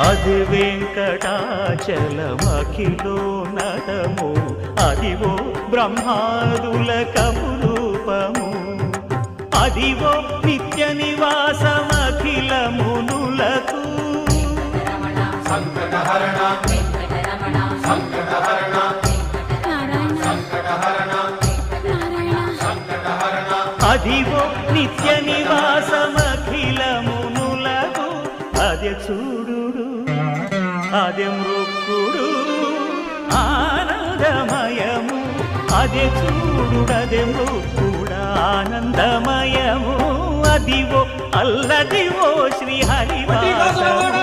అది వెంకటాచలమఖిలో నటము అదివో బ్రహ్మాదుల కపురూపము అదివో నిత్య నివాసమఖిల మునులకు సంకటహరణ సంకటహరణ సంకటహరణ సంకటహరణ అదివో నిత్య నివాసమఖిల మునులకు అదే చూడు అదే మృక్కుడు ఆనందమయము అదే చూడుడదే మృక్కుడు ఆనందమయము అదివో అల్లదివో శ్రీహరివాసము